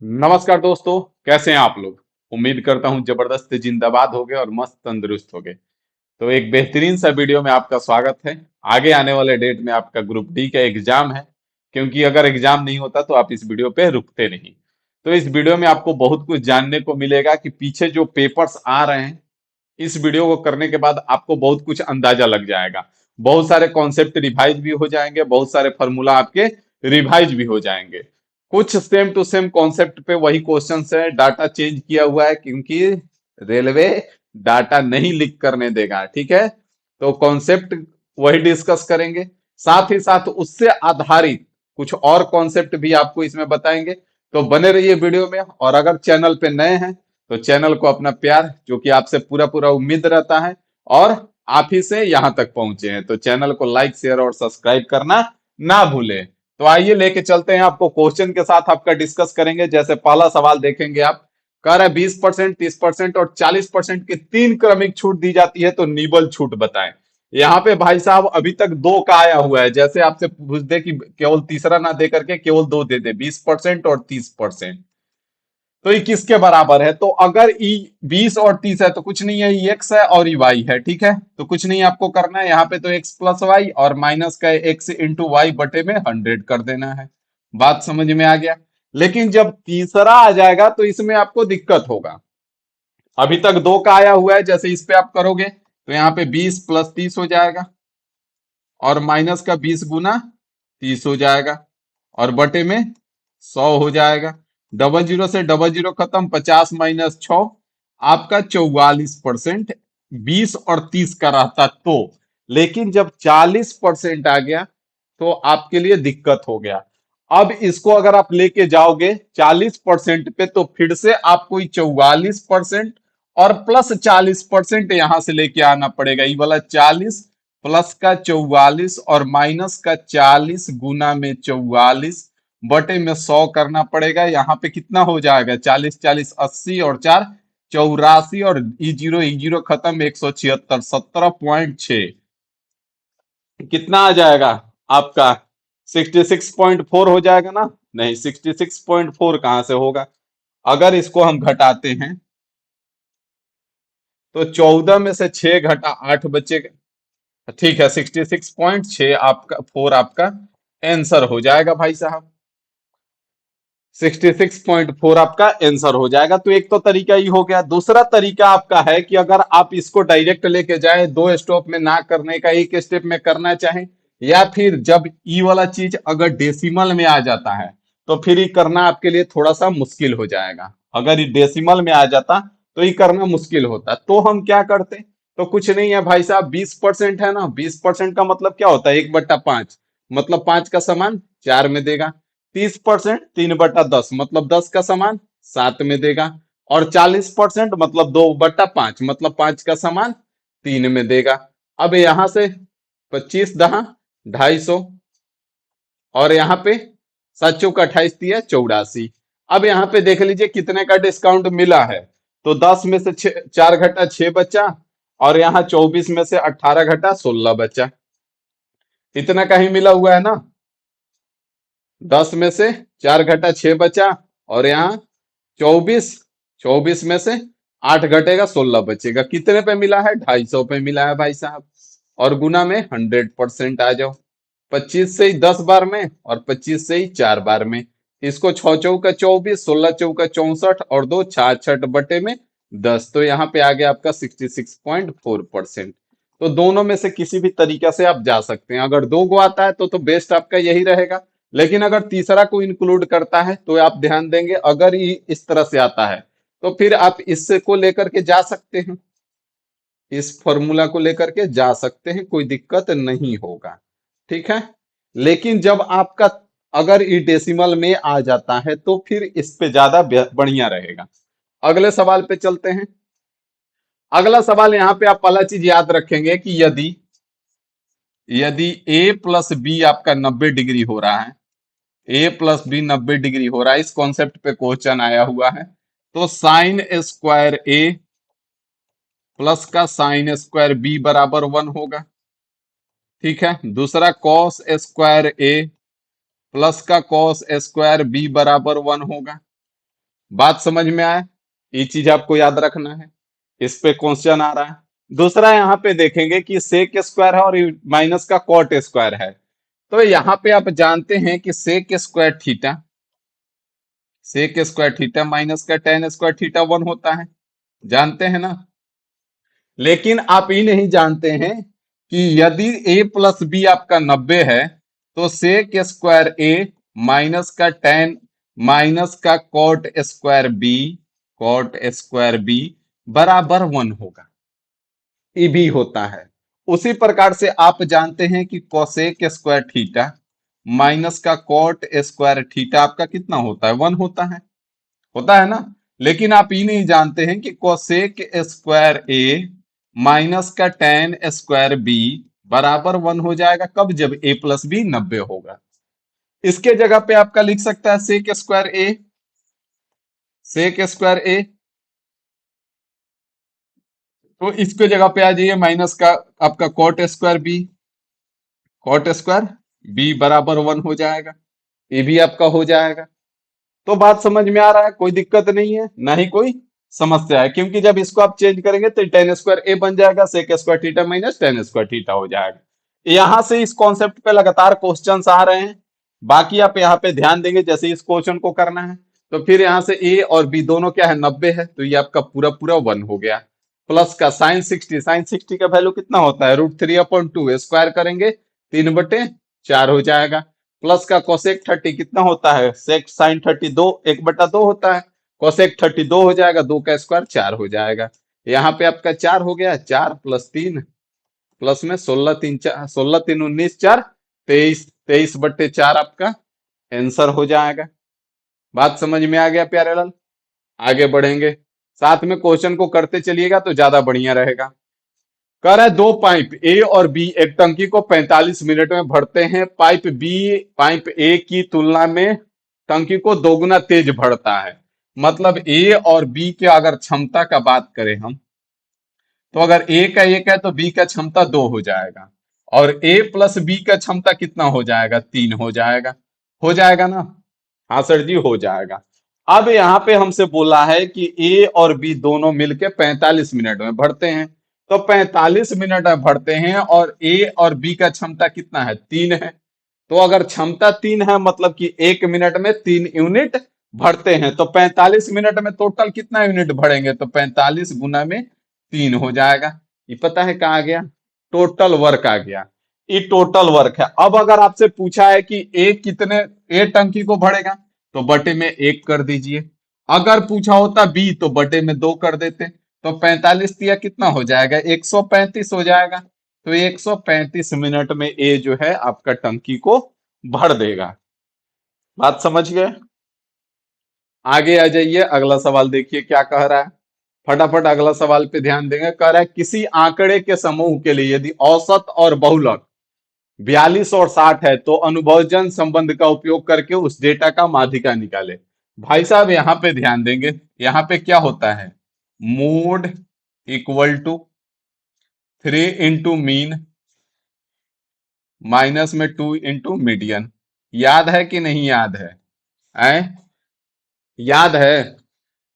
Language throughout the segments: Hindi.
नमस्कार दोस्तों। कैसे हैं आप लोग। उम्मीद करता हूं जबरदस्त जिंदाबाद होगे और मस्त तंदुरुस्त होगे। तो एक बेहतरीन सा वीडियो में आपका स्वागत है। आगे आने वाले डेट में आपका ग्रुप डी का एग्जाम है, क्योंकि अगर एग्जाम नहीं होता तो आप इस वीडियो पे रुकते नहीं। तो इस वीडियो में आपको बहुत कुछ जानने को मिलेगा कि पीछे जो पेपर्स आ रहे हैं, इस वीडियो को करने के बाद आपको बहुत कुछ अंदाजा लग जाएगा। बहुत सारे कॉन्सेप्ट रिवाइज भी हो जाएंगे, बहुत सारे फॉर्मूला आपके रिवाइज भी हो जाएंगे। कुछ सेम टू सेम कॉन्सेप्ट पे वही क्वेश्चंस है, डाटा चेंज किया हुआ है क्योंकि रेलवे डाटा नहीं लीक करने देगा। ठीक है, तो कॉन्सेप्ट वही डिस्कस करेंगे, साथ ही साथ उससे आधारित कुछ और कॉन्सेप्ट भी आपको इसमें बताएंगे। तो बने रहिए वीडियो में, और अगर चैनल पे नए हैं तो चैनल को अपना प्यार, जो कि आपसे पूरा पूरा उम्मीद रहता है, और आप ही से यहां तक पहुंचे हैं, तो चैनल को लाइक शेयर और सब्सक्राइब करना ना भूलें। तो आइए लेके चलते हैं आपको क्वेश्चन के साथ, आपका डिस्कस करेंगे। जैसे पहला सवाल देखेंगे, आप कह रहे हैं 20%, 30% और 40% की तीन क्रमिक छूट दी जाती है, तो निबल छूट बताएं। यहाँ पे भाई साहब अभी तक दो का आया हुआ है, जैसे आपसे पूछ दे कि केवल तीसरा ना दे करके केवल दो दे दे, 20% और 30%, तो ये किसके बराबर है। तो अगर ई 20 और 30 है तो कुछ नहीं है, ई एक्स है और ई वाई है। ठीक है, तो कुछ नहीं आपको करना है यहाँ पे, तो एक्स प्लस वाई और माइनस का एक्स इंटू वाई बटे में 100 कर देना है। बात समझ में आ गया। लेकिन जब तीसरा आ जाएगा तो इसमें आपको दिक्कत होगा। अभी तक दो का आया हुआ है, जैसे इस पे आप करोगे तो यहाँ पे 20 + 30 हो जाएगा, और माइनस का 20 गुना 30 हो जाएगा, और बटे में 100 हो जाएगा। डबल जीरो से डबल जीरो खत्म, 50 - 6 आपका 44%। 20 और 30 का रहता तो, लेकिन जब 40% आ गया तो आपके लिए दिक्कत हो गया। अब इसको अगर आप लेके जाओगे 40% पे, तो फिर से आपको 44% और प्लस 40% यहां से लेके आना पड़ेगा। ये वाला 40 प्लस का 44 और माइनस का 40 गुना में 44 बटे में 100 करना पड़ेगा। यहाँ पे कितना हो जाएगा, 40 40 80 और 4 84, और ई जीरो खत्म, 176, 17.6। कितना आ जाएगा आपका, 66.4 हो जाएगा ना। नहीं, 66.4 कहां से होगा। अगर इसको हम घटाते हैं तो 14 में से 6 घटा 8 बचेगा। ठीक है, 66.6 आपका 4 आपका आंसर हो जाएगा भाई साहब। 66.4 आपका आंसर हो जाएगा। तो एक तो तरीका ही हो गया। दूसरा तरीका आपका है कि अगर आप इसको डायरेक्ट लेके जाए, दो स्टेप में ना करने का एक स्टेप में करना चाहें, या फिर जब ई वाला चीज अगर डेसिमल में आ जाता है तो फिर ये करना आपके लिए थोड़ा सा मुश्किल हो जाएगा। अगर ये डेसिमल में आ जाता तो ये करना मुश्किल होता, तो हम क्या करते। तो कुछ नहीं है भाई साहब, 20% है ना, 20% का मतलब क्या होता है, 1/5, मतलब 5 का समान 4 में देगा। 30% 3/10 मतलब 10 का समान 7 में देगा। और 40% मतलब 2/5 मतलब 5 का समान 3 में देगा। अब यहां से 25 × 250, और यहाँ पे 7 × 4 = 28, 84। अब यहाँ पे देख लीजिए कितने का डिस्काउंट मिला है। तो 10 में से 4 घटा 6 बचा, और यहाँ 24 में से 18 घटा 16 बचा। इतना का ही मिला हुआ है ना। 10 में से 4 घटा 6 बचा, और यहाँ 24, 24 में से 8 घटेगा 16 बचेगा। कितने पे मिला है, 250 पे मिला है भाई साहब। और गुना में 100% आ जाओ। 25 से ही 10 बार में, और 25 से ही 4 बार में। इसको 6 चौका 24, 16 चौका 64, और 2 66 बटे में 10। तो यहाँ पे आ गया आपका 66.4%। तो दोनों में से किसी भी तरीका से आप जा सकते हैं। अगर दो गो आता है तो बेस्ट आपका यही रहेगा। लेकिन अगर तीसरा को इंक्लूड करता है तो आप ध्यान देंगे, अगर ये इस तरह से आता है तो फिर आप इससे को लेकर के जा सकते हैं, इस फॉर्मूला को लेकर के जा सकते हैं, कोई दिक्कत नहीं होगा। ठीक है, लेकिन जब आपका अगर ये डेसिमल में आ जाता है तो फिर इस पे ज्यादा बढ़िया रहेगा। अगले सवाल पे चलते हैं। अगला सवाल यहाँ पे आप पहला चीज याद रखेंगे कि यदि यदि ए प्लस बी आपका 90 डिग्री हो रहा है, ए प्लस बी 90 डिग्री हो रहा है, इस कॉन्सेप्ट पे क्वेश्चन आया हुआ है, तो साइन स्क्वायर ए प्लस का साइन स्क्वायर बी बराबर 1 होगा। ठीक है, दूसरा कॉस स्क्वायर ए प्लस का कॉस स्क्वायर बी बराबर 1 होगा। बात समझ में आए? ये चीज आपको याद रखना है, इस पे क्वेश्चन आ रहा है। दूसरा यहाँ पे देखेंगे कि सेक स्क्वायर है और माइनस का कॉट स्क्वायर है। तो यहाँ पे आप जानते हैं कि सेक स्क्वायर थीटा माइनस का टेन स्क्वायर थीटा 1 होता है, जानते हैं ना। लेकिन आप ये नहीं जानते हैं कि यदि a प्लस बी आपका 90 है तो सेक स्क्वायर ए माइनस का टेन माइनस का कॉट स्क्वायर बी बराबर 1 होगा। ये भी होता है। उसी प्रकार से आप जानते हैं कि कोसेक स्क्वायर थीटा माइनस का कॉट स्क्वायर थीटा आपका कितना होता है? 1 होता है ना। लेकिन आप ये नहीं जानते हैं कि कोसेक स्क्वायर ए माइनस का टेन स्क्वायर बी बराबर 1 हो जाएगा कब? जब ए प्लस बी 90 होगा। इसके जगह पे आपका लिख सकता है सेक स्क्वायर ए। तो इसके जगह पे आ जाइए माइनस का आपका कॉट स्क्वायर बी बराबर 1 हो जाएगा। ये भी आपका हो जाएगा। तो बात समझ में आ रहा है, कोई दिक्कत नहीं है, ना ही कोई समस्या है, क्योंकि जब इसको आप चेंज करेंगे तो टेन स्क्वायर ए बन जाएगा, sec square theta minus tan square theta हो जाएगा। यहां से इस कॉन्सेप्ट पे लगातार क्वेश्चंस आ रहे हैं। बाकी आप यहाँ पे ध्यान देंगे, जैसे इस क्वेश्चन को करना है तो फिर यहाँ से ए और बी दोनों क्या है? 90 है, तो ये आपका पूरा पूरा 1 हो गया। प्लस का साइन 60 का वैल्यू कितना होता है? √3/2 स्क्वायर करेंगे 3/4 हो जाएगा। प्लस का कोसेक 30 कितना होता है? सेक साइन 30 1/2 होता है। कोसेक 30 2 हो जाएगा, 2 का स्क्वायर 4 हो जाएगा। यहाँ पे आपका 4 हो गया, 4 प्लस 3 प्लस में 16 3 4 23 23/4 आपका आंसर हो जाएगा। बात समझ में आ गया प्यारे लाल? आगे बढ़ेंगे, साथ में क्वेश्चन को करते चलिएगा तो ज्यादा बढ़िया रहेगा। कह रहा है दो पाइप ए और बी एक टंकी को 45 मिनट में भरते हैं। पाइप ए की तुलना में टंकी को दोगुना तेज भरता है। मतलब ए और बी के अगर क्षमता का बात करें हम, तो अगर ए का 1 है तो बी का क्षमता 2 हो जाएगा, और ए प्लस बी का क्षमता कितना हो जाएगा? 3 हो जाएगा। हो जाएगा ना? हाँ सर जी, हो जाएगा। अब यहाँ पे हमसे बोला है कि ए और बी दोनों मिलके 45 मिनट में भरते हैं। तो 45 मिनट में भरते हैं और ए और बी का क्षमता कितना है? 3 है। तो अगर क्षमता 3 है मतलब कि 1 मिनट में 3 यूनिट भरते हैं, तो 45 मिनट में टोटल कितना यूनिट भरेंगे? तो 45 गुना में 3 हो जाएगा। ये पता है कहाँ आ गया? टोटल वर्क आ गया। ये टोटल वर्क है। अब अगर आपसे पूछा है कि ए टंकी को भरेगा, तो बटे में 1 कर दीजिए। अगर पूछा होता बी तो बटे में 2 कर देते। तो 45 दिया कितना हो जाएगा? 135 हो जाएगा। तो 135 मिनट में ए जो है आपका टंकी को भर देगा। बात समझ गए? आगे आ जाइए, अगला सवाल देखिए क्या कह रहा है। फटाफट अगला सवाल पे ध्यान देंगे। कह रहा है किसी आंकड़े के समूह के लिए यदि औसत और बहुलक 42 और 60 है तो अनुभवजन संबंध का उपयोग करके उस डेटा का माध्यिका निकाले। भाई साहब यहाँ पे ध्यान देंगे, यहाँ पे क्या होता है? Mode equal to 3 into mean minus में 2 इंटू मीडियन। याद है कि नहीं याद है? ऐ याद है?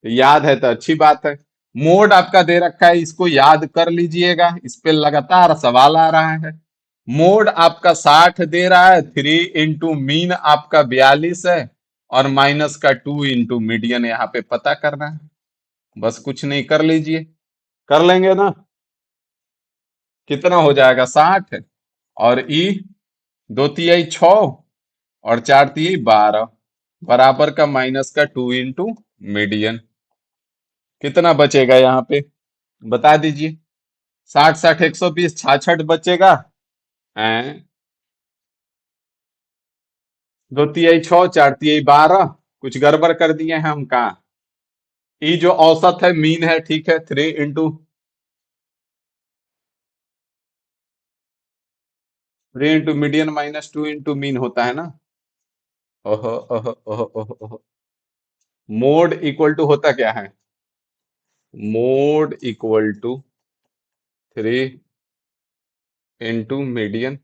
याद है तो अच्छी बात है। मोड आपका दे रखा है, इसको याद कर लीजिएगा, इस पे लगातार सवाल आ रहा है। मोड आपका 60 दे रहा है, 3 इंटू मीन आपका 42 है, और माइनस का 2 इंटू मीडियन यहाँ पे पता करना है। बस कुछ नहीं, कर लीजिए। कर लेंगे ना? कितना हो जाएगा? 60 और ई 2 तिहाई 6 और 4 तिहाई 12 बराबर का माइनस का 2 इंटू मीडियन। कितना बचेगा यहाँ पे? बता दीजिए। 60 60 120 66 बचेगा। हैं? 2 तिहाई 6 4 तिहाई 12, कुछ गड़बड़ कर दिए हैं हम कहा? ये जो औसत है मीन है, ठीक है, 3 into median minus 2 into mean होता है ना। ओहो ओहो ओहो ओहो ओहो। मोड इक्वल टू होता क्या है? Mode equal to 3 into median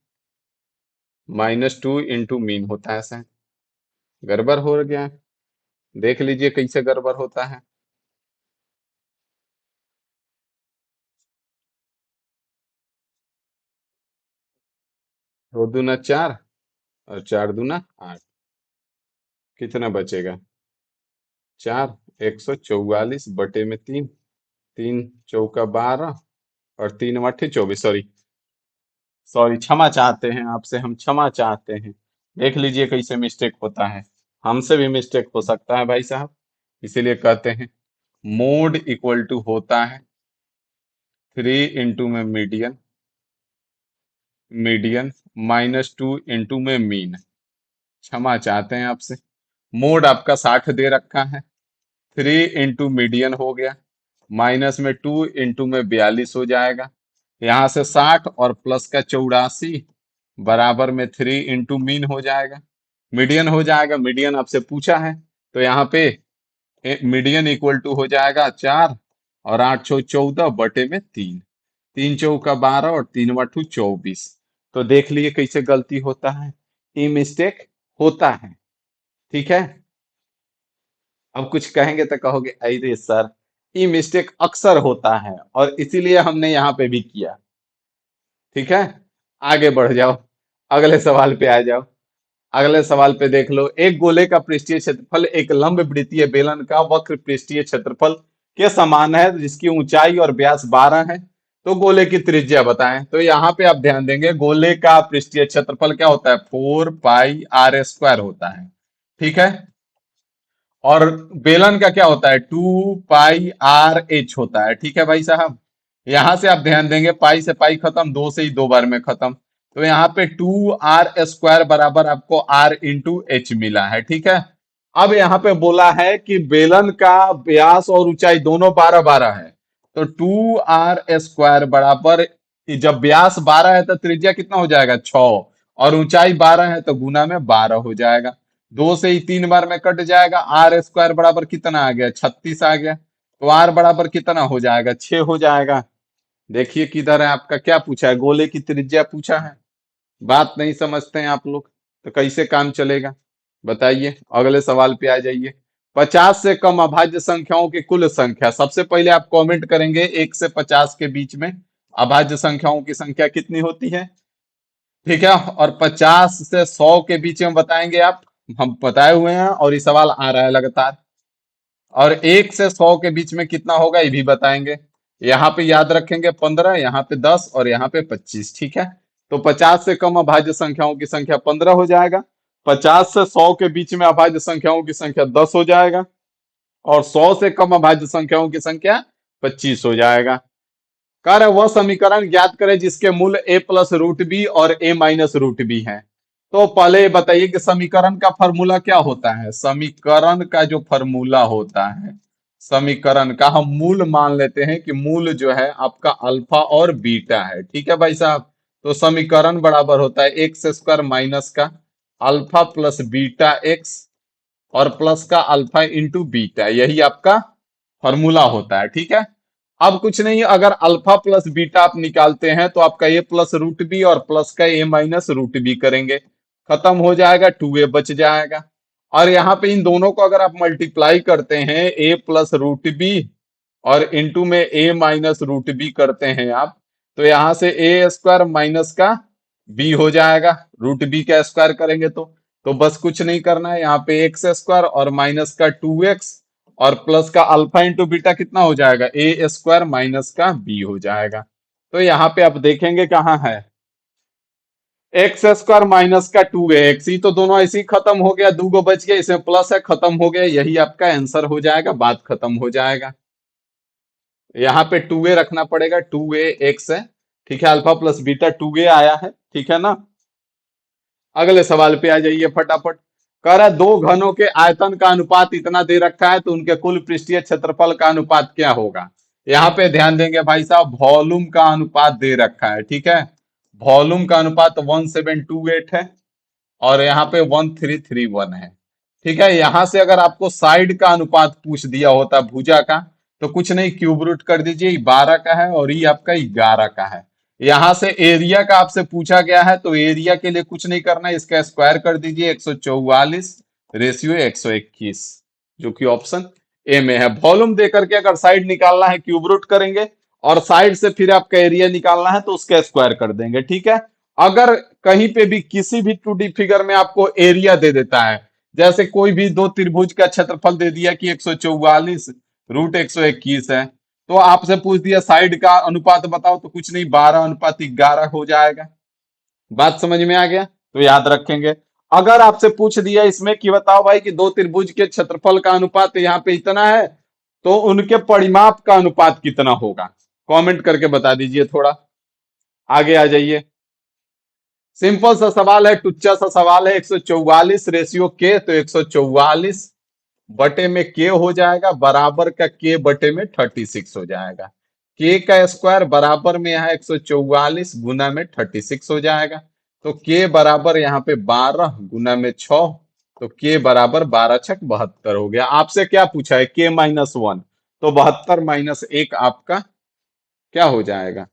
minus 2 into mean होता है। ऐसा गड़बड़ हो गया है। देख लीजिए कैसे गड़बड़ होता है। 2 दूना 4 और 4 दूना 8, कितना बचेगा? 4, 144 बटे में 3, 3 चौका 12 और 3 8 24, सॉरी सॉरी, क्षमा चाहते हैं आपसे, हम क्षमा चाहते हैं। देख लीजिए कैसे मिस्टेक होता है, हमसे भी मिस्टेक हो सकता है भाई साहब, इसीलिए कहते हैं मोड इक्वल टू होता है 3 इंटू में मीडियन, मीडियन -2 इंटू में मीन। क्षमा चाहते हैं आपसे। मोड आपका 60 दे रखा है, 3 इंटू मीडियन हो गया, -में 2 इंटू में 42 हो जाएगा। यहाँ से 60 और प्लस का 84 बराबर में 3 इंटू मीन हो जाएगा, मीडियन हो जाएगा। मीडियन आपसे पूछा है, तो यहाँ पे मीडियन इक्वल टू हो जाएगा 4 और 8 14 बटे में 3, 3 चौका 12 और 3 8 24। तो देख लिए कैसे गलती होता है, ये मिस्टेक होता है। ठीक है, अब कुछ कहेंगे तो कहोगे अरे सर, ये मिस्टेक अक्सर होता है और इसीलिए हमने यहाँ पे भी किया। ठीक है, आगे बढ़ जाओ, अगले सवाल पे आ जाओ। अगले सवाल पे देख लो, एक गोले का पृष्ठीय क्षेत्रफल एक लंब वृत्तीय बेलन का वक्र पृष्ठीय क्षेत्रफल के समान है जिसकी ऊंचाई और व्यास 12 है, तो गोले की त्रिज्या बताएं। तो यहाँ पे आप ध्यान देंगे, गोले का पृष्ठीय क्षेत्रफल क्या होता है? 4 पाई r² होता है। ठीक है, और बेलन का क्या होता है? 2 पाई r h होता है। ठीक है भाई साहब, यहां से आप ध्यान देंगे, पाई से पाई खत्म, 2 से ही 2 बार में खत्म, तो यहाँ पे 2r² बराबर आपको r इंटू एच मिला है। ठीक है, अब यहाँ पे बोला है कि बेलन का व्यास और ऊंचाई दोनों 12 12 है, तो 2r² बराबर, जब व्यास 12 है तो त्रिज्या कितना हो जाएगा? 6, और ऊंचाई 12 है तो गुना में 12 हो जाएगा। 2 से ही 3 बार में कट जाएगा, r² बराबर कितना आ गया? 36 आ गया। तो r बराबर कितना हो जाएगा? 6 हो जाएगा। देखिए किधर है आपका, क्या पूछा है? गोले की त्रिज्या पूछा है। बात नहीं समझते हैं आप लोग तो कैसे काम चलेगा, बताइए। अगले सवाल पे आ जाइए। 50 से कम अभाज्य संख्याओं की कुल संख्या, सबसे पहले आप कमेंट करेंगे 1 से 50 के बीच में अभाज्य संख्याओं की संख्या कितनी होती है। ठीक है, और 50 से 100 के बीच में बताएंगे आप, हम बताए हुए हैं और ये सवाल आ रहा है लगातार। और 1 से 100 के बीच में कितना होगा ये भी बताएंगे। यहाँ पे याद रखेंगे 15, यहाँ पे 10 और यहाँ पे 25। ठीक है, तो 50 से कम अभाज्य संख्याओं की संख्या 15 हो जाएगा, 50 से 100 के बीच में अभाज्य संख्याओं की संख्या 10 हो जाएगा, और 100 से कम अभाज्य संख्याओं की संख्या 25 हो जाएगा। कह रहे वह समीकरण ज्ञात करें जिसके मूल a+√b और a-√b है। तो पहले ये बताइए कि समीकरण का फॉर्मूला क्या होता है? समीकरण का जो फॉर्मूला होता है, समीकरण का हम मूल मान लेते हैं कि मूल जो है आपका अल्फा और बीटा है। ठीक है भाई साहब, तो समीकरण बराबर होता है x² माइनस का अल्फा प्लस बीटा x और प्लस का अल्फा इंटू बीटा, यही आपका फॉर्मूला होता है। ठीक है, अब कुछ नहीं, अगर अल्फा प्लस बीटा आप निकालते हैं तो आपका a+√b और प्लस का a-√b करेंगे, खत्म हो जाएगा, 2a बच जाएगा। और यहाँ पे इन दोनों को अगर आप मल्टीप्लाई करते हैं, a+√b और इंटू में a-√b करते हैं आप, तो यहाँ से a² माइनस का b हो जाएगा, √b का स्क्वायर करेंगे तो बस कुछ नहीं करना है, यहाँ पे x² और माइनस का 2x और प्लस का अल्फा इंटू बीटा कितना हो जाएगा? a² माइनस का b हो जाएगा। तो यहाँ पे आप देखेंगे कहाँ है, x² माइनस का 2x, ही तो दोनों ऐसे ही खत्म हो गया, 2 गो बच गया, इसमें प्लस है, खत्म हो गया, यही आपका आंसर हो जाएगा, बात खत्म हो जाएगा। यहाँ पे 2a रखना पड़ेगा, 2a x है। ठीक है, अल्फा प्लस बीटा 2a आया है। ठीक है ना, अगले सवाल पे आ जाइए फटाफट। कह रहा है दो घनों के आयतन का अनुपात इतना दे रखा है तो उनके कुल पृष्ठीय क्षेत्रफल का अनुपात क्या होगा? यहाँ पे ध्यान देंगे भाई साहब, वॉल्यूम का अनुपात दे रखा है। ठीक है, वॉल्यूम का अनुपात 1728 है और यहाँ पे 1331 है। ठीक है, यहां से अगर आपको साइड का अनुपात पूछ दिया होता भुजा का, तो कुछ नहीं, क्यूब रूट कर दीजिए, 12 का है और ये आपका 11 का है। यहां से एरिया का आपसे पूछा गया है तो एरिया के लिए कुछ नहीं करना है, इसका स्क्वायर कर दीजिए, 144 रेशियो 121। जो कि ऑप्शन ए में है। वॉल्यूम दे करके अगर साइड निकालना है क्यूब रूट करेंगे, और साइड से फिर आपका एरिया निकालना है तो उसका स्क्वायर कर देंगे, ठीक है। अगर कहीं पे भी किसी भी 2D फिगर में आपको एरिया दे देता है, जैसे कोई भी दो त्रिभुज का क्षेत्रफल दे दिया कि 144 रूट 121 है, तो आपसे पूछ दिया साइड का अनुपात बताओ, तो कुछ नहीं, 12:11 हो जाएगा। बात समझ में आ गया, तो याद रखेंगे। अगर आपसे पूछ दिया इसमें कि बताओ भाई कि दो त्रिभुज के क्षेत्रफल का अनुपात यहाँ पे इतना है, तो उनके परिमाप का अनुपात कितना होगा, कमेंट करके बता दीजिए थोड़ा। आगे आ जाइए। सिंपल सा सवाल है, टुच्चा सा सवाल है। 144 रेशियो के, तो 144 बटे में के हो जाएगा, बराबर का के बटे में 36 हो जाएगा। के का स्क्वायर बराबर में यहाँ 144 गुना में 36 हो जाएगा। तो के बराबर यहाँ पे 12 गुना में 6, तो के बराबर 12 छक 72 हो गया। आपसे क्या पूछा है, के -1, तो 72 -1 आपका क्या हो जाएगा,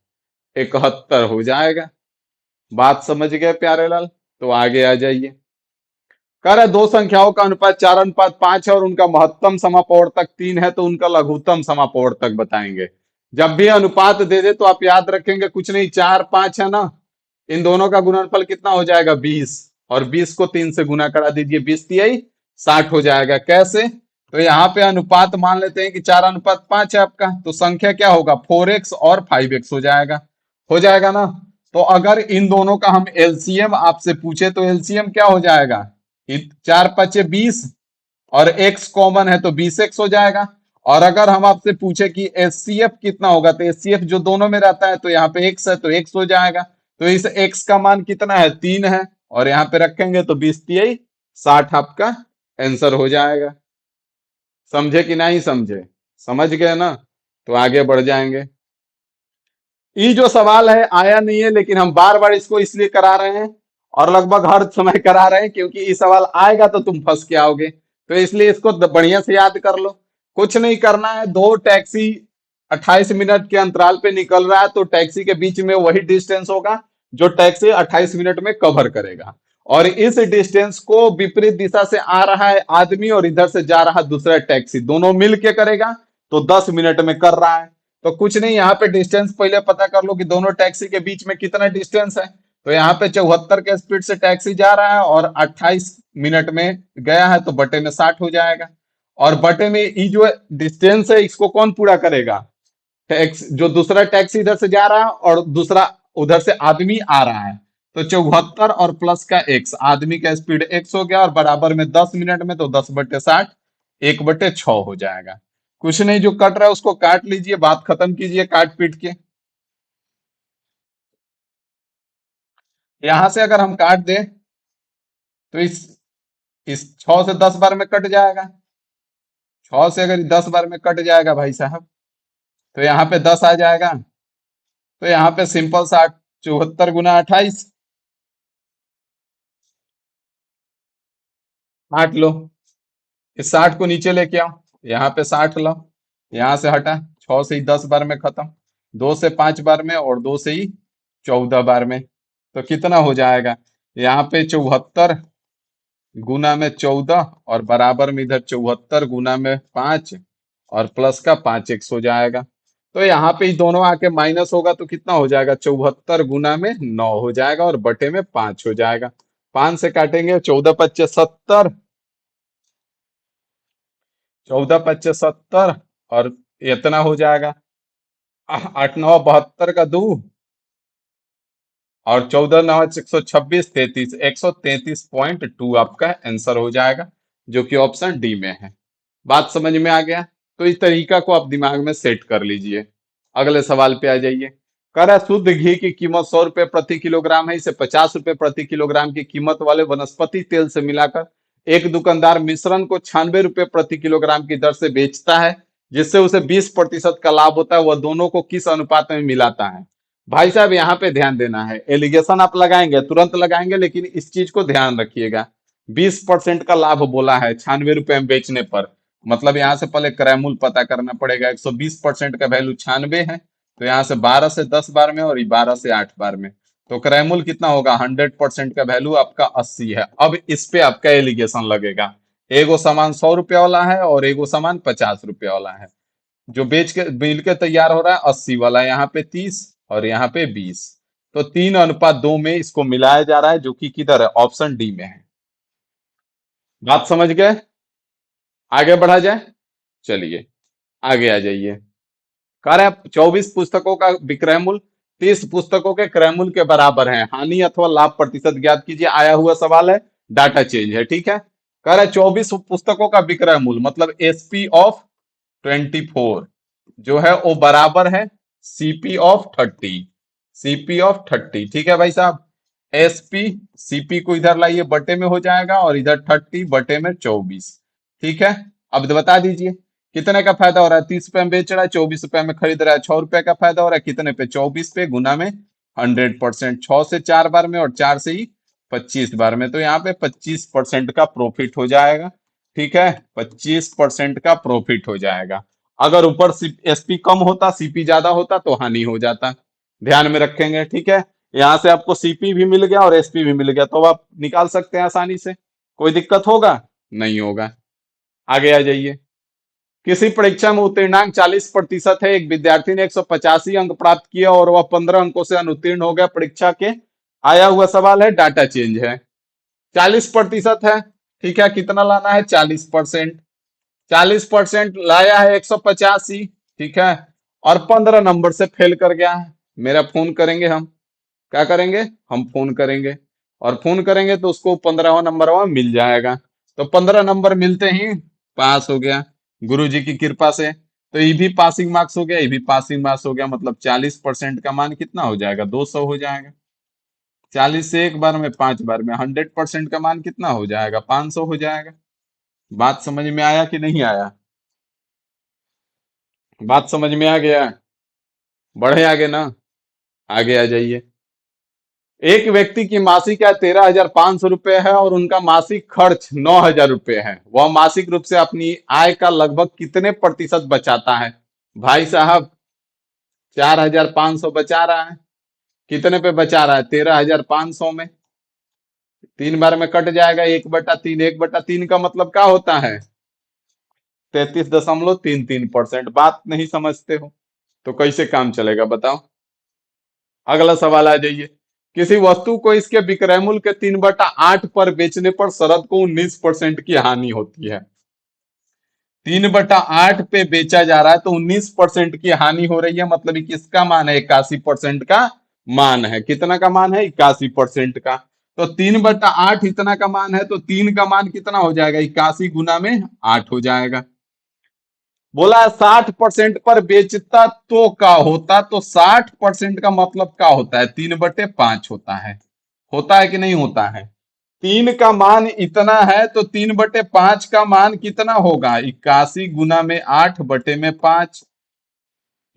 71 हो जाएगा। बात समझ गए प्यारे लाल, तो आगे आ जाइए। कह रहा है दो संख्याओं का अनुपात 4:5 है और उनका महत्तम समापवर्तक 3 है, तो उनका लघुत्तम समापवर्तक बताएंगे। जब भी अनुपात दे दे तो आप याद रखेंगे कुछ नहीं, 4 5 है ना, इन दोनों का गुणनफल कितना हो जाएगा, 20, और 20 को 3 से गुना करा दीजिए, 20 तिहाई 60 हो जाएगा। कैसे, तो यहाँ पे अनुपात मान लेते हैं कि 4:5 है आपका, तो संख्या क्या होगा, 4x और 5x हो जाएगा ना। तो अगर इन दोनों का हम एलसीएम आपसे पूछे, तो एलसीएम क्या हो जाएगा, 4 5 20, और x कॉमन है तो 20x हो जाएगा। और अगर हम आपसे पूछे कि एचसीएफ कितना होगा, तो एचसीएफ जो दोनों में रहता है, तो यहाँ पे x है तो x हो जाएगा। तो इस x का मान कितना है, 3 है, और यहाँ पे रखेंगे तो 20 तिहाई 60 आपका आंसर हो जाएगा। समझे कि नहीं समझे, समझ गए ना, तो आगे बढ़ जाएंगे। ये जो सवाल है आया नहीं है, लेकिन हम बार बार इसको इसलिए करा रहे हैं, और लगभग हर समय करा रहे हैं, क्योंकि ये सवाल आएगा तो तुम फंस के आओगे, तो इसलिए इसको बढ़िया से याद कर लो। कुछ नहीं करना है, दो टैक्सी 28 मिनट के अंतराल पे निकल रहा है, तो टैक्सी के बीच में वही डिस्टेंस होगा जो टैक्सी 28 मिनट में कवर करेगा। और इस डिस्टेंस को विपरीत दिशा से आ रहा है आदमी और इधर से जा रहा दूसरा टैक्सी, दोनों मिल के करेगा, तो 10 मिनट में कर रहा है। तो कुछ नहीं, यहाँ पे डिस्टेंस पहले पता कर लो कि दोनों टैक्सी के बीच में कितना डिस्टेंस है। तो यहाँ पे 74 के स्पीड से टैक्सी जा रहा है और 28 मिनट में गया है, तो बटे में 60 हो जाएगा। और बटे में ये जो डिस्टेंस है इसको कौन पूरा करेगा, टैक्स जो दूसरा टैक्सी इधर से जा रहा है और दूसरा उधर से आदमी आ रहा है, तो 74 और प्लस का x, आदमी का स्पीड x हो गया, और बराबर में 10 मिनट में, तो 10/60 1/6 हो जाएगा। कुछ नहीं, जो कट रहा है उसको काट लीजिए, बात खत्म कीजिए काट पीट के। यहां से अगर हम काट दें, तो इस 6 से 10 बार में कट जाएगा। 6 से अगर 10 बार में कट जाएगा भाई साहब, तो यहाँ पे 10 आ जाएगा। तो यहाँ पे सिंपल सा 74 गुना 28, काट लो। इस 60 को नीचे लेके आओ, यहाँ पे 60 लो, यहाँ से हटा, 6 से ही 10 बार में खत्म, 2 से 5 बार में, और 2 से ही 14 बार में, तो कितना हो जाएगा, यहाँ पे 74 गुना में 14, और बराबर में इधर 74 गुना में 5, और प्लस का 5x हो जाएगा। तो यहाँ पे ही दोनों आके माइनस होगा, तो कितना हो जाएगा, 74 गुना में 9 हो जाएगा, और बटे में 5 हो जाएगा। 5 से काटेंगे, 14 × 5 = 70, 14 × 5 = 70, और इतना हो जाएगा, 8 9 72 का 2, और 14 9 126 33, 133.2 आपका आंसर हो जाएगा, जो कि ऑप्शन डी में है। बात समझ में आ गया, तो इस तरीका को आप दिमाग में सेट कर लीजिए। अगले सवाल पे आ जाइए। कह रहा है शुद्ध घी की कीमत 100 रुपए प्रति किलोग्राम है, इसे 50 रुपए प्रति किलोग्राम की कीमत वाले वनस्पति तेल से मिलाकर एक दुकानदार मिश्रण को 96 रुपए प्रति किलोग्राम की दर से बेचता है, जिससे उसे 20% का लाभ होता है। वह दोनों को किस अनुपात में मिलाता है। भाई साहब यहाँ पे ध्यान देना है, एलिगेशन आप लगाएंगे तुरंत लगाएंगे, लेकिन इस चीज को ध्यान रखिएगा। 20% का लाभ बोला है 96 रुपए में बेचने पर, मतलब यहाँ से पहले क्रैमूल पता करना पड़ेगा। 120% का वैल्यू 96 है, तो यहाँ से 12 से 10 बार में, और 12 से 8 बार में, तो क्रैमूल कितना होगा, 100% का वैल्यू आपका 80 है। अब इस पे आपका एलिगेशन लगेगा। एगो सामान 100 रुपया वाला है और एगो सामान 50 रुपया वाला है। जो बेच के मिल के तैयार हो रहा है 80 वाला, यहाँ पे 30 और यहाँ पे 20। तो 3:2 में इसको मिलाया जा रहा है, जो कि किधर है, ऑप्शन डी में है। बात समझ गए? आगे बढ़ा जाए, चलिए आगे आ जाइए। कह रहे हैं 24 पुस्तकों का विक्रय मूल्य 30 पुस्तकों के क्रय मूल्य के बराबर है, हानि अथवा लाभ प्रतिशत ज्ञात कीजिए। आया हुआ सवाल है, डाटा चेंज है, ठीक है। कह रहे हैं 24 पुस्तकों का विक्रय मूल्य मतलब एसपी ऑफ 24 जो है वो बराबर है सीपी ऑफ 30। सीपी ऑफ 30, ठीक है भाई साहब। एसपी, सीपी को इधर लाइए, बटे में हो जाएगा, और इधर 30 बटे में 24, ठीक है। अब तो बता दीजिए कितने का फायदा हो रहा है। 30 रुपए में बेच रहा है, 24 रुपए में खरीद रहा है, 6 रुपए का फायदा हो रहा है। कितने पे? 24 पे, गुना में 100%। 6 से 4 बार में और 4 से ही 25 बार में, तो यहाँ पे 25% का प्रॉफिट हो जाएगा, ठीक है। 25% का प्रॉफिट हो जाएगा। अगर ऊपर एसपी कम होता, सीपी ज्यादा होता, तो हानि हो जाता। ध्यान में रखेंगे, ठीक है। यहां से आपको सीपी भी मिल गया और एसपी भी मिल गया, तो आप निकाल सकते हैं आसानी से। कोई दिक्कत होगा? नहीं होगा। आगे आ जाइए। किसी परीक्षा में उत्तीर्णांक 40% है, एक विद्यार्थी ने 185 अंक प्राप्त किया और वह 15 अंकों से अनुत्तीर्ण हो गया परीक्षा के। आया हुआ सवाल है, डाटा चेंज है। 40% है, ठीक है। कितना लाना है? 40%। 40% लाया है 185, ठीक है। और 15 नंबर से फेल कर गया है। मेरा फोन करेंगे हम, क्या करेंगे? हम फोन करेंगे, और फोन करेंगे तो उसको 15वां नंबर वहां मिल जाएगा। तो 15 नंबर मिलते ही पास हो गया गुरु जी की कृपा से। तो ये भी पासिंग मार्क्स हो गया, ये भी पासिंग मार्क्स हो गया। मतलब 40% का मान कितना हो जाएगा? 200 हो जाएगा। 40 से एक बार में, 5 बार में 100% का मान कितना हो जाएगा? 500 हो जाएगा। बात समझ में आया कि नहीं आया? बात समझ में आ गया? बढ़े आगे ना, आगे आ जाइए। एक व्यक्ति की मासिक आय 13,500 रुपए है और उनका मासिक खर्च 9,000 रुपए है। वह मासिक रूप से अपनी आय का लगभग कितने प्रतिशत बचाता है? भाई साहब, 4,500 बचा रहा है। कितने पे बचा रहा है? 13,500 में। 3 बार में कट जाएगा, 1/3। 1/3 का मतलब क्या होता है? 33.33%। बात नहीं समझते हो तो कैसे काम चलेगा बताओ। अगला सवाल आ जाइए। किसी वस्तु को इसके विक्रय मूल्य के 3/8 पर बेचने पर शरद को 19% की हानि होती है। 3/8 पे बेचा जा रहा है तो 19% की हानि हो रही है। मतलब ये किसका मान है? 81% का मान है। कितना का मान है? 81% का। तो 3/8 इतना का मान है, तो 3 का मान कितना हो जाएगा? 81 गुना में 8 हो जाएगा। बोला 60% पर बेचता तो क्या होता? तो 60% का मतलब क्या होता है? 3/5 होता है कि नहीं होता है? 3 का मान इतना है तो 3/5 का मान कितना होगा? 81 गुना में 8 बटे में 5।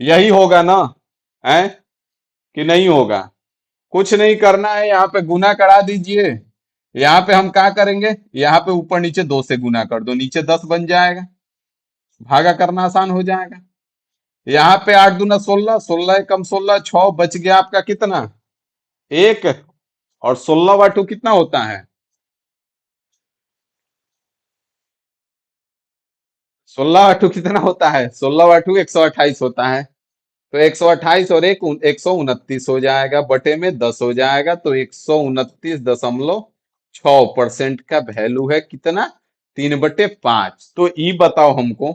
यही होगा ना, है कि नहीं होगा? कुछ नहीं करना है, यहाँ पे गुना करा दीजिए। यहाँ पे हम क्या करेंगे? यहाँ पे ऊपर नीचे 2 से गुना कर दो, नीचे 10 बन जाएगा। भागा करना आसान हो जाएगा। यहाँ पे 8 दूना 16, 16 कम 16, 6 बच गया आपका कितना? 1। और 16/2 कितना होता है? 16/2 कितना होता है? 16/2 128 होता है। तो 128 और 129 हो जाएगा, बटे में 10 हो जाएगा। तो 129.6% का वैल्यू है कितना? 3/5। तो ये बताओ हमको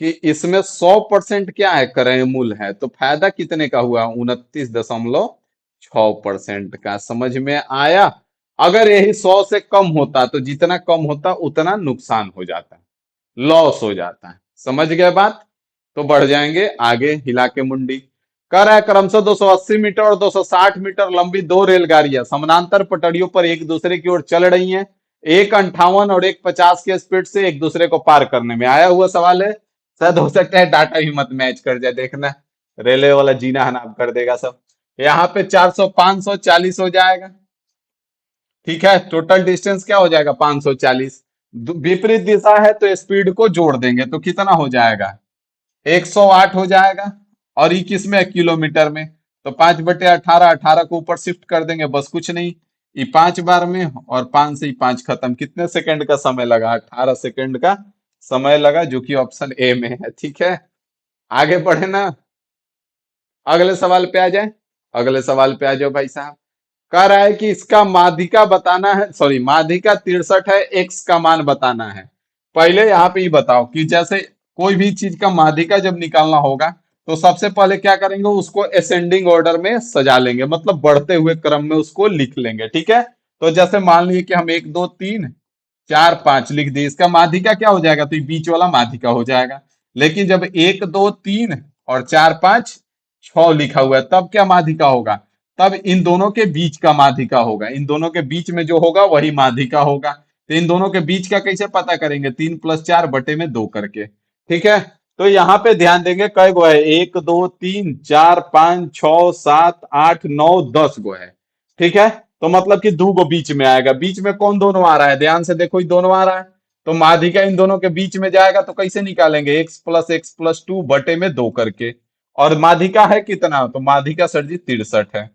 कि इसमें 100% क्या है? क्रय मूल्य है। तो फायदा कितने का हुआ? 29.6% का। समझ में आया? अगर यही 100 से कम होता तो जितना कम होता उतना नुकसान हो जाता, लॉस हो जाता है। समझ गए बात? तो बढ़ जाएंगे आगे, हिला के मुंडी। कह रहा है क्रमशः 280 मीटर और 260 मीटर लंबी दो रेलगाड़ियां समानांतर पटरियों पर एक दूसरे की ओर चल रही हैं। एक 58 और एक 50 के स्पीड से एक दूसरे को पार करने में। आया हुआ सवाल है, शायद हो सकता है डाटा भी मत मैच कर जाए, देखना रेलवे वाला जीना हनाप कर देगा सब। यहाँ पे 400 540 हो जाएगा, ठीक है। टोटल डिस्टेंस क्या हो जाएगा? 540। विपरीत दिशा है तो स्पीड को जोड़ देंगे तो कितना हो जाएगा? 108 हो जाएगा। और ये किस में है? किलोमीटर में। तो 5/18, 18 को ऊपर शिफ्ट कर देंगे, बस कुछ नहीं। ये 5 बार में, और 5 से 5 खत्म। कितने सेकंड का समय लगा? 18 सेकंड का समय लगा, जो कि ऑप्शन ए में है। ठीक है, आगे बढ़े ना, अगले सवाल पे आ जाए। अगले सवाल पे आ जाओ भाई साहब। कह रहा है कि इसका माध्यिका बताना है, सॉरी, माध्यिका 63 है, एक्स का मान बताना है। पहले यहाँ पे ये बताओ कि जैसे कोई भी चीज का माध्यिका जब निकालना होगा, तो सबसे पहले क्या करेंगे, उसको असेंडिंग ऑर्डर में सजा लेंगे, मतलब बढ़ते हुए क्रम में उसको लिख लेंगे। ठीक है, तो जैसे मान लीजिए कि हम 1 2 3 4 5 लिख दिए, इसका माध्यिका क्या हो जाएगा? तो ये बीच वाला माध्यिका हो जाएगा। लेकिन जब 1 2 3 और 4 5 6 लिखा हुआ है, तब क्या माध्यिका होगा? तब इन दोनों के बीच का माध्यिका होगा। इन दोनों के बीच में जो होगा वही माध्यिका होगा। तो इन दोनों के बीच का कैसे पता करेंगे? 3 + 4/2 करके। ठीक है, तो यहाँ पे ध्यान देंगे कई गो है, 1 2 3 4 5 6 7 8 9 10 गो है। ठीक है, तो मतलब कि 2 गो बीच में आएगा। बीच में कौन दोनों आ रहा है? ध्यान से देखो, ये दोनों आ रहा है। तो माध्यिका इन दोनों के बीच में जाएगा, तो कैसे निकालेंगे? x + x + 2/2 करके। और माध्यिका है कितना? तो माध्यिका सर जी 63 है।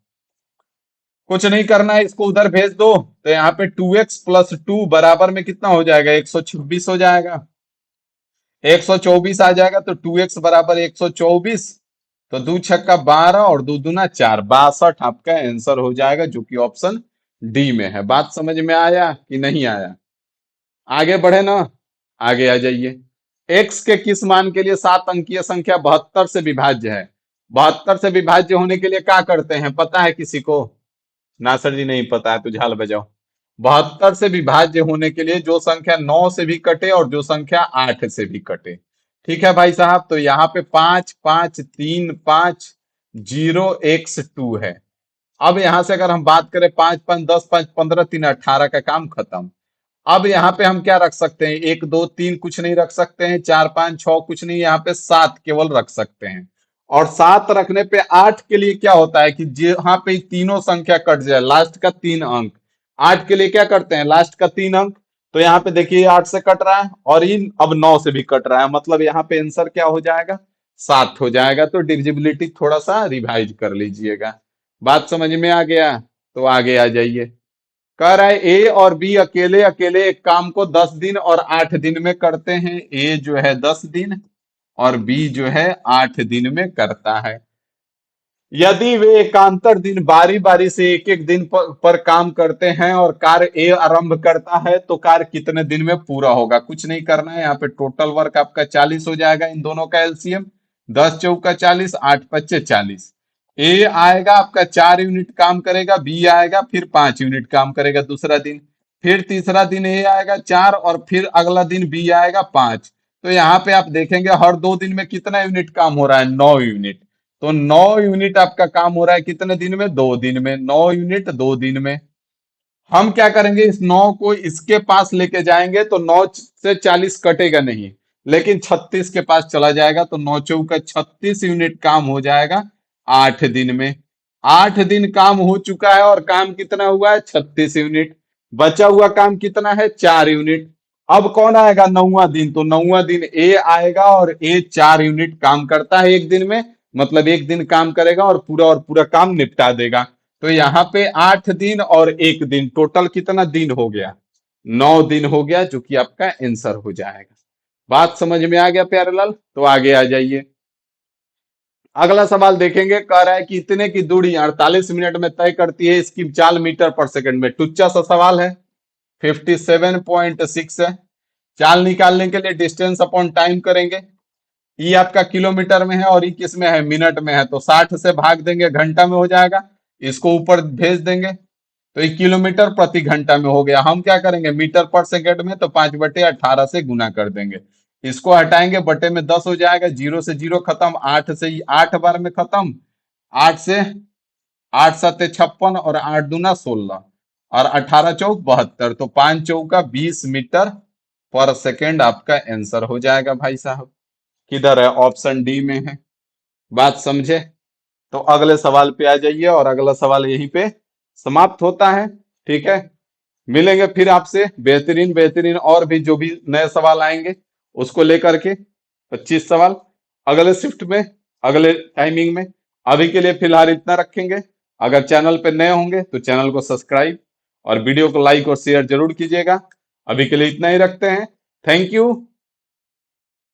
कुछ नहीं करना है, इसको उधर भेज दो। तो यहाँ पे 2x + 2 बराबर में कितना हो जाएगा? 126 हो जाएगा। 124 आ जाएगा, तो 2x बराबर 124। तो 2 × 6 = 12 और 2 × 2 = 4, 62 आपका आंसर हो जाएगा, जो कि ऑप्शन डी में है। बात समझ में आया कि नहीं आया? आगे बढ़े ना, आगे आ जाइए। x के किस मान के लिए 7 अंकीय संख्या 72 से विभाज्य है? 72 से विभाज्य होने के लिए क्या करते हैं, पता है किसी को? नासर जी नहीं पता है तो झाल बजाओ। 72 से विभाज्य होने के लिए जो संख्या 9 से भी कटे और जो संख्या 8 से भी कटे। ठीक है भाई साहब, तो यहाँ पे 5 5 3 5 0 x 2 है। अब यहां से अगर हम बात करें, 5 5 10 5 15 3 18 का काम खत्म। अब यहाँ पे हम क्या रख सकते हैं? 1 2 3 कुछ नहीं रख सकते हैं, 4 5 6 कुछ नहीं, यहाँ पे 7 केवल रख सकते हैं। और 7 रखने पे 8 के लिए क्या होता है कि जहां पे तीनों संख्या कट जाए, लास्ट का 3 अंक, 8 के लिए क्या करते हैं? लास्ट का 3 अंक। तो यहाँ पे देखिए 8 से कट रहा है, और इन अब 9 से भी कट रहा है, मतलब यहाँ पे आंसर क्या हो जाएगा? 7 हो जाएगा। तो डिविजिबिलिटी थोड़ा सा रिवाइज कर लीजिएगा। बात समझ में आ गया? तो आगे आ जाइए। कह रहा है ए और बी अकेले अकेले एक काम को 10 दिन और 8 दिन में करते हैं। ए जो है 10 दिन और बी जो है 8 दिन में करता है। यदि वे एकांतर दिन बारी बारी से एक एक दिन पर काम करते हैं और कार्य ए आरंभ करता है, तो कार्य कितने दिन में पूरा होगा? कुछ नहीं करना है, यहाँ पे टोटल वर्क आपका 40 हो जाएगा। इन दोनों का एलसीएम 10 × 4 = 40, 8 × 5 = 40। ए आएगा आपका 4 यूनिट काम करेगा, बी आएगा फिर 5 यूनिट काम करेगा दूसरा दिन, फिर तीसरा दिन ए आएगा 4, और फिर अगला दिन बी आएगा 5। तो यहाँ पे आप देखेंगे हर 2 दिन में कितना यूनिट काम हो रहा है? 9 यूनिट। तो 9 यूनिट आपका काम हो रहा है कितने दिन में? 2 दिन में। 9 यूनिट 2 दिन में। हम क्या करेंगे, इस 9 को इसके पास लेके जाएंगे, तो 9 से 40 कटेगा नहीं, लेकिन 36 के पास चला जाएगा, तो 9 × 4 = 36 यूनिट काम हो जाएगा 8 दिन में। 8 दिन काम हो चुका है, और काम कितना हुआ है? 36 यूनिट। बचा हुआ काम कितना है? 4 यूनिट। अब कौन आएगा? 9वां दिन। तो 9वां दिन ए आएगा, और ए 4 यूनिट काम करता है एक दिन में, मतलब एक दिन काम करेगा और पूरा काम निपटा देगा। तो यहाँ पे 8 दिन और एक दिन, टोटल कितना दिन हो गया? 9 दिन हो गया, जो कि आपका आंसर हो जाएगा। बात समझ में आ गया प्यारे लाल? तो आगे आ जाइए। अगला सवाल देखेंगे। कह रहा है कि इतने की दूरी 48 मिनट में तय करती है, इसकी चाल मीटर पर सेकंड में। टुच्चा सा सवाल है, 57.6 है। चाल निकालने के लिए डिस्टेंस अपॉन टाइम करेंगे। ये आपका किलोमीटर में है और ये किस में है? मिनट में है। तो 60 से भाग देंगे, घंटा में हो जाएगा। इसको ऊपर भेज देंगे, तो ये किलोमीटर प्रति घंटा में हो गया। हम क्या करेंगे? मीटर पर सेकंड में, तो 5/18 से गुना कर देंगे। इसको हटाएंगे, बटे में 10 हो जाएगा। 0 से 0 खत्म, 8 से 8 बार में खत्म। 8 से 8 7 56 और 8 दूना 16 और 18 चौक 72, तो 5 चौका 20 मीटर पर सेकेंड आपका आंसर हो जाएगा भाई साहब। किधर है? ऑप्शन डी में है। बात समझे? तो अगले सवाल पे आ जाइए, और अगला सवाल यहीं पे समाप्त होता है। ठीक है, मिलेंगे फिर आपसे बेहतरीन बेहतरीन और भी जो भी नए सवाल आएंगे उसको लेकर के। 25 सवाल अगले शिफ्ट में, अगले टाइमिंग में। अभी के लिए फिलहाल इतना रखेंगे। अगर चैनल पे नए होंगे तो चैनल को सब्सक्राइब और वीडियो को लाइक और शेयर जरूर कीजिएगा। अभी के लिए इतना ही रखते हैं। Thank you.